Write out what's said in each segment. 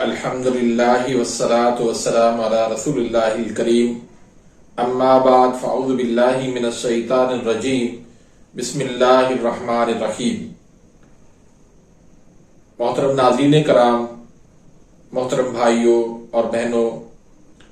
الحمدللہ والصلاة والسلام علی رسول اللہ الکریم اما بعد فاعوذ باللہ من الشیطان الرجیم بسم اللہ الرحمن الرحیم۔ محترم ناظرین کرام، محترم بھائیوں اور بہنوں،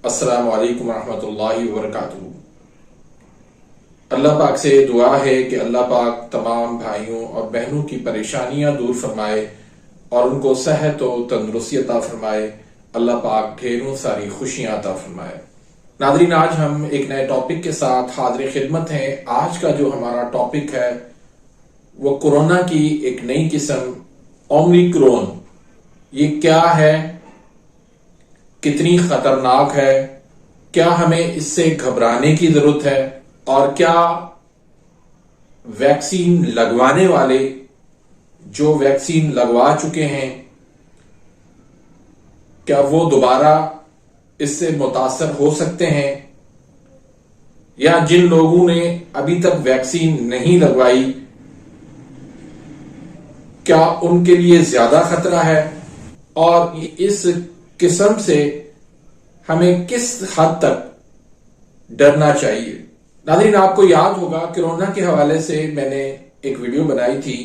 السلام علیکم ورحمۃ اللہ وبرکاتہ۔ اللہ پاک سے دعا ہے کہ اللہ پاک تمام بھائیوں اور بہنوں کی پریشانیاں دور فرمائے اور ان کو صحت و تندرستی عطا فرمائے۔ اللہ پاک ڈھیروں ساری خوشیاں عطا فرمائے۔ ناظرین، آج ہم ایک نئے ٹاپک کے ساتھ حاضر خدمت ہیں۔ آج کا جو ہمارا ٹاپک ہے وہ کورونا کی ایک نئی قسم اومیکرون۔ یہ کیا ہے، کتنی خطرناک ہے، کیا ہمیں اس سے گھبرانے کی ضرورت ہے، اور کیا ویکسین لگوانے والے جو ویکسین لگوا چکے ہیں کیا وہ دوبارہ اس سے متاثر ہو سکتے ہیں، یا جن لوگوں نے ابھی تک ویکسین نہیں لگوائی کیا ان کے لیے زیادہ خطرہ ہے، اور اس قسم سے ہمیں کس حد تک ڈرنا چاہیے۔ ناظرین، آپ کو یاد ہوگا کورونا کے حوالے سے میں نے ایک ویڈیو بنائی تھی،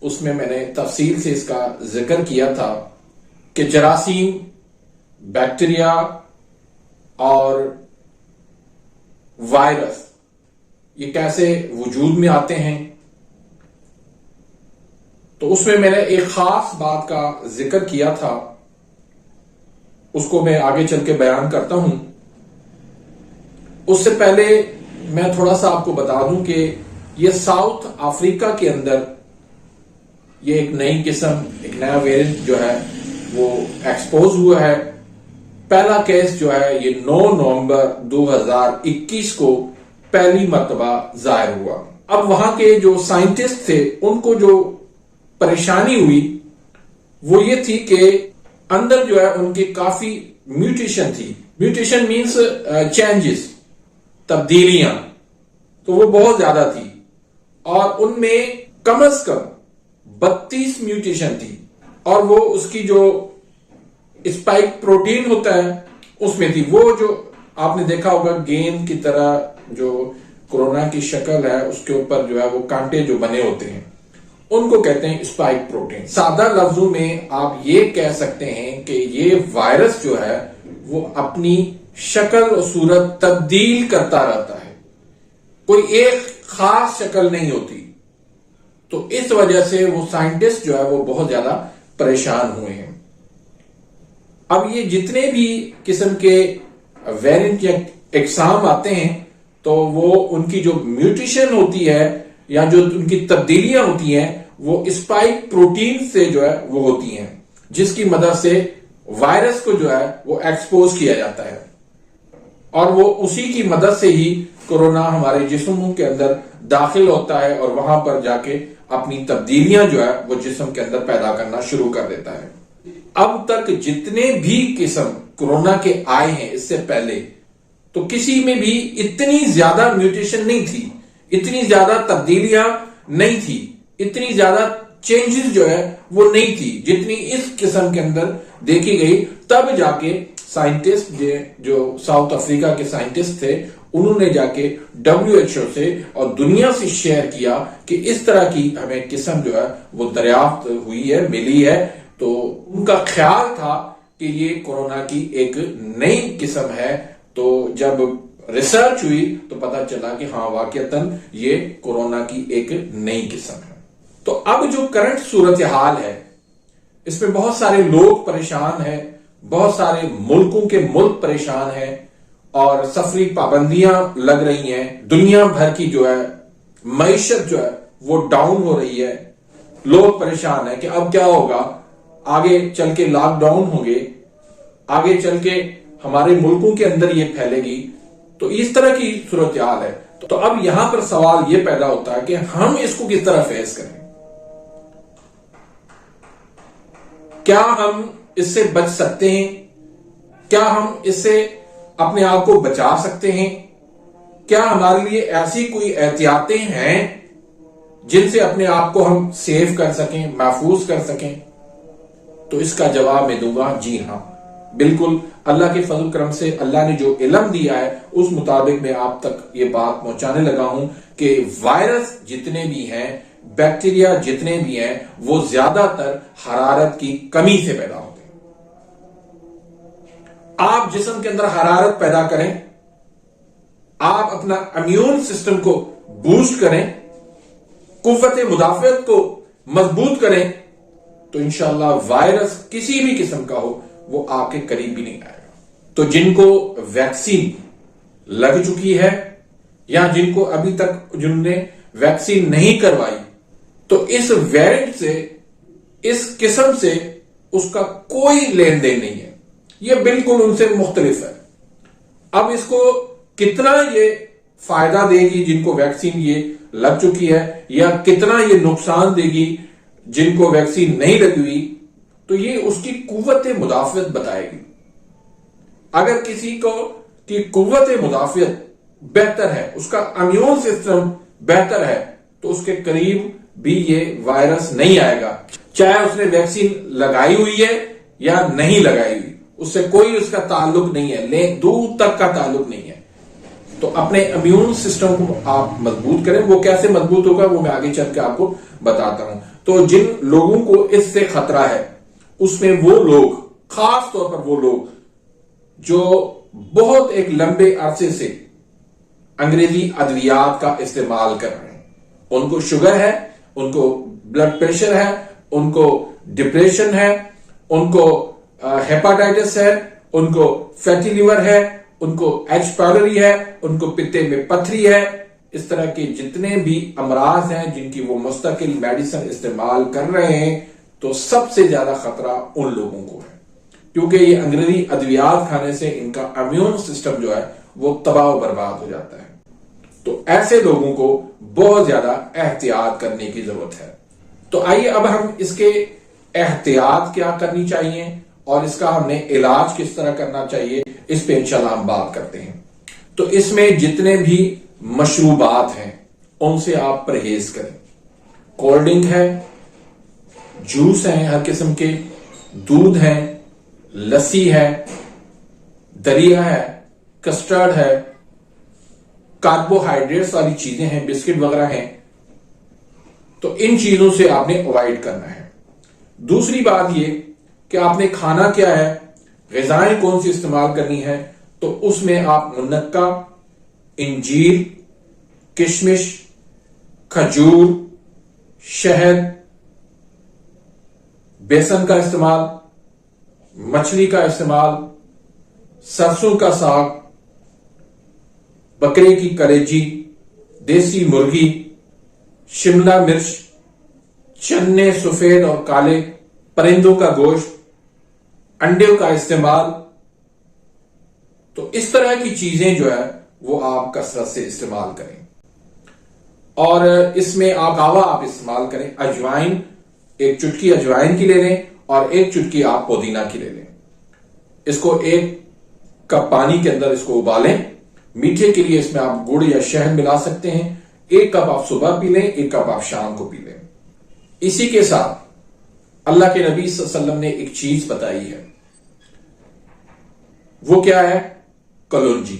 اس میں نے تفصیل سے اس کا ذکر کیا تھا کہ جراثیم، بیکٹیریا اور وائرس یہ کیسے وجود میں آتے ہیں۔ تو اس میں نے ایک خاص بات کا ذکر کیا تھا، اس کو میں آگے چل کے بیان کرتا ہوں۔ اس سے پہلے میں تھوڑا سا آپ کو بتا دوں کہ یہ ساؤتھ افریقہ کے اندر یہ ایک نئی قسم، ایک نیا ویرینٹ جو ہے وہ ایکسپوز ہوا ہے۔ پہلا کیس جو ہے یہ 9 نومبر 2021 کو پہلی مرتبہ ظاہر ہوا۔ اب وہاں کے جو سائنٹسٹ تھے ان کو جو پریشانی ہوئی وہ یہ تھی کہ اندر جو ہے ان کی کافی میوٹیشن تھی۔ میوٹیشن مینس چینجز، تبدیلیاں، تو وہ بہت زیادہ تھی، اور ان میں کم از کم 32 میوٹیشن تھی، اور وہ اس کی جو اسپائک پروٹین ہوتا ہے اس میں تھی۔ وہ جو آپ نے دیکھا ہوگا گیند کی طرح جو کورونا کی شکل ہے اس کے اوپر جو ہے وہ کانٹے جو بنے ہوتے ہیں ان کو کہتے ہیں اسپائک پروٹین۔ سادہ لفظوں میں آپ یہ کہہ سکتے ہیں کہ یہ وائرس جو ہے وہ اپنی شکل و صورت تبدیل کرتا رہتا ہے، کوئی ایک خاص شکل نہیں ہوتی۔ تو اس وجہ سے وہ سائنٹسٹ جو ہے وہ بہت زیادہ پریشان ہوئے ہیں۔ اب یہ جتنے بھی قسم کے ویرینٹ یا اقسام آتے ہیں تو وہ ان کی جو میوٹیشن ہوتی ہے یا جو ان کی تبدیلیاں ہوتی ہیں وہ اسپائک پروٹین سے جو ہے وہ ہوتی ہیں، جس کی مدد سے وائرس کو جو ہے وہ ایکسپوز کیا جاتا ہے، اور وہ اسی کی مدد سے ہی کورونا ہمارے جسموں کے اندر داخل ہوتا ہے اور وہاں پر جا کے اپنی تبدیلیاں جو ہے وہ جسم کے اندر پیدا کرنا شروع کر دیتا ہے۔ اب تک جتنے بھی قسم کورونا کے آئے ہیں اس سے پہلے، تو کسی میں بھی اتنی زیادہ میوٹیشن نہیں تھی، اتنی زیادہ تبدیلیاں نہیں تھی، اتنی زیادہ چینجز جو ہے وہ نہیں تھی جتنی اس قسم کے اندر دیکھی گئی۔ تب جا کے سائنٹسٹ جو ساؤتھ افریقہ کے سائنٹسٹ تھے انہوں نے جا کے WHO سے اور دنیا سے شیئر کیا کہ اس طرح کی ہمیں قسم جو ہے وہ دریافت ہوئی ہے، ملی ہے۔ تو ان کا خیال تھا کہ یہ کورونا کی ایک نئی قسم ہے، تو جب ریسرچ ہوئی تو پتا چلا کہ ہاں واقعتاً یہ کورونا کی ایک نئی قسم ہے۔ تو اب جو کرنٹ صورتحال ہے اس میں بہت سارے لوگ پریشان ہیں، بہت سارے ملکوں کے ملک پریشان ہیں، اور سفری پابندیاں لگ رہی ہیں، دنیا بھر کی جو ہے معیشت جو ہے وہ ڈاؤن ہو رہی ہے، لوگ پریشان ہیں کہ اب کیا ہوگا، آگے چل کے لاک ڈاؤن ہوں گے، آگے چل کے ہمارے ملکوں کے اندر یہ پھیلے گی، تو اس طرح کی صورتحال ہے۔ تو اب یہاں پر سوال یہ پیدا ہوتا ہے کہ ہم اس کو کس طرح فیس کریں، کیا ہم اس سے بچ سکتے ہیں، کیا ہم اس سے اپنے آپ کو بچا سکتے ہیں، کیا ہمارے لیے ایسی کوئی احتیاطیں ہیں جن سے اپنے آپ کو ہم سیف کر سکیں، محفوظ کر سکیں۔ تو اس کا جواب میں دوں گا جی ہاں، بالکل اللہ کے فضل کرم سے اللہ نے جو علم دیا ہے اس مطابق میں آپ تک یہ بات پہنچانے لگا ہوں کہ وائرس جتنے بھی ہیں، بیکٹیریا جتنے بھی ہیں، وہ زیادہ تر حرارت کی کمی سے پیدا ہوتے ہیں۔ آپ جسم کے اندر حرارت پیدا کریں، آپ اپنا امیون سسٹم کو بوسٹ کریں، قوت مدافعت کو مضبوط کریں، تو انشاءاللہ وائرس کسی بھی قسم کا ہو وہ آپ کے قریب بھی نہیں آئے گا۔ تو جن کو ویکسین لگ چکی ہے یا جن کو ابھی تک جن نے ویکسین نہیں کروائی، تو اس ویرینٹ سے، اس قسم سے اس کا کوئی لین دین نہیں ہے، یہ بالکل ان سے مختلف ہے۔ اب اس کو کتنا یہ فائدہ دے گی جن کو ویکسین یہ لگ چکی ہے، یا کتنا یہ نقصان دے گی جن کو ویکسین نہیں لگی ہوئی، تو یہ اس کی قوت مدافعت بتائے گی۔ اگر کسی کو کی قوت مدافعت بہتر ہے، اس کا امیون سسٹم بہتر ہے، تو اس کے قریب بھی یہ وائرس نہیں آئے گا، چاہے اس نے ویکسین لگائی ہوئی ہے یا نہیں لگائی ہوئی، اس سے کوئی اس کا تعلق نہیں ہے، دور تک کا تعلق نہیں ہے۔ تو اپنے امیون سسٹم کو آپ مضبوط کریں۔ وہ کیسے مضبوط ہوگا وہ میں آگے چل کے آپ کو بتاتا ہوں۔ تو جن لوگوں کو اس سے خطرہ ہے، اس میں وہ لوگ، خاص طور پر وہ لوگ جو بہت ایک لمبے عرصے سے انگریزی ادویات کا استعمال کر رہے ہیں، ان کو شوگر ہے، ان کو بلڈ پریشر ہے، ان کو ڈپریشن ہے، ان کو ہیپاٹائٹس ہے، ان کو فیٹی لیور ہے، ان کو ایچ پائلوری ہے، ان کو پتے میں پتھری ہے، اس طرح کے جتنے بھی امراض ہیں جن کی وہ مستقل میڈیسن استعمال کر رہے ہیں، تو سب سے زیادہ خطرہ ان لوگوں کو ہے، کیونکہ یہ انگریزی ادویات کھانے سے ان کا امیون سسٹم جو ہے وہ تباہ و برباد ہو جاتا ہے۔ تو ایسے لوگوں کو بہت زیادہ احتیاط کرنے کی ضرورت ہے۔ تو آئیے اب ہم اس کے احتیاط کیا کرنی چاہیے اور اس کا ہم نے علاج کس طرح کرنا چاہیے، اس پہ انشاءاللہ ہم بات کرتے ہیں۔ تو اس میں جتنے بھی مشروبات ہیں ان سے آپ پرہیز کریں۔ کولڈ ڈرنک ہے، جوس ہیں ہر قسم کے، دودھ ہے، لسی ہے، دریا ہے، کسٹرڈ ہے، کاربوہائیڈریٹس والی چیزیں ہیں، بسکٹ وغیرہ ہیں، تو ان چیزوں سے آپ نے اوائڈ کرنا ہے۔ دوسری بات یہ کہ آپ نے کھانا کیا ہے، غذائیں کون سی استعمال کرنی ہے، تو اس میں آپ منقع، انجیر، کشمش، کھجور، شہد، بیسن کا استعمال، مچھلی کا استعمال، سرسوں کا ساگ، بکرے کی کلیجی، دیسی مرغی، شملہ مرچ، چنے سفید اور کالے، پرندوں کا گوشت، انڈوں کا استعمال، تو اس طرح کی چیزیں جو ہے وہ آپ کثرت سے استعمال کریں۔ اور اس میں قہوہ آپ استعمال کریں، اجوائن، ایک چٹکی اجوائن کی لے لیں اور ایک چٹکی آپ پودینہ کی لے لیں، اس کو ایک کپ پانی کے اندر اس کو ابالیں۔ میٹھے کے لیے اس میں آپ گڑ یا شہد ملا سکتے ہیں، ایک کپ آپ صبح پی لیں، ایک کپ آپ شام کو پی لیں۔ اسی کے ساتھ اللہ کے نبی صلی اللہ علیہ وسلم نے ایک چیز بتائی ہے، وہ کیا ہے؟ کلونجی۔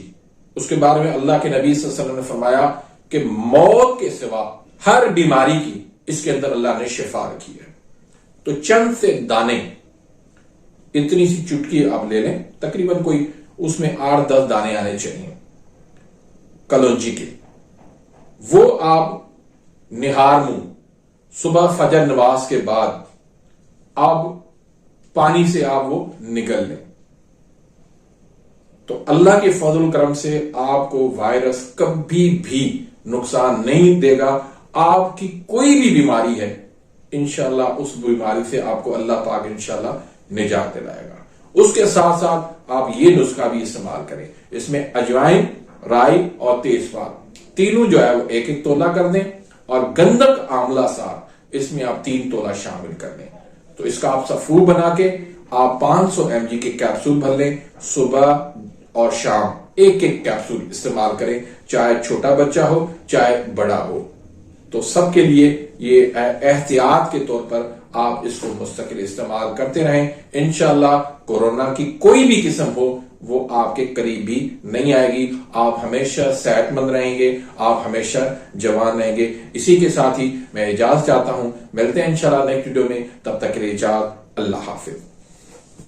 اس کے بارے میں اللہ کے نبی صلی اللہ علیہ وسلم نے فرمایا کہ موت کے سوا ہر بیماری کی اس کے اندر اللہ نے شفا رکھی ہے۔ تو چند سے دانے، اتنی سی چٹکی آپ لے لیں، تقریباً کوئی اس میں 8-10 دانے آنے چاہیے کلونجی کے، وہ آپ نہار منہ صبح فجر نماز کے بعد آپ پانی سے آپ وہ نگل لیں، تو اللہ کے فضل و کرم سے آپ کو وائرس کبھی بھی نقصان نہیں دے گا۔ آپ کی کوئی بھی بیماری ہے، انشاءاللہ اس بیماری سے آپ کو اللہ پاک انشاءاللہ نجات دلائے گا۔ اس کے ساتھ ساتھ آپ یہ نسخہ بھی استعمال کریں، اس میں اجوائن، رائی اور تیز پات تینوں جو ہے وہ 1-1 تولہ کر دیں، اور گندک آملہ سار اس میں آپ 3 تولہ شامل کر دیں۔ تو اس کا آپ سفور بنا کے آپ 500 mg کے کیپسول بھر لیں، صبح اور شام 1-1 کیپسول استعمال کریں، چاہے چھوٹا بچہ ہو چاہے بڑا ہو۔ تو سب کے لیے یہ احتیاط کے طور پر آپ اس کو مستقل استعمال کرتے رہیں. انشاءاللہ کورونا کی کوئی بھی قسم ہو وہ آپ کے قریب بھی نہیں آئے گی. آپ ہمیشہ صحت مند رہیں گے, آپ ہمیشہ جوان رہیں گے. اسی کے ساتھ ہی میں اجازت چاہتا ہوں. ملتے ہیں انشاءاللہ نیکسٹ ویڈیو میں. تب تک کے لیے اجازت. اللہ حافظ.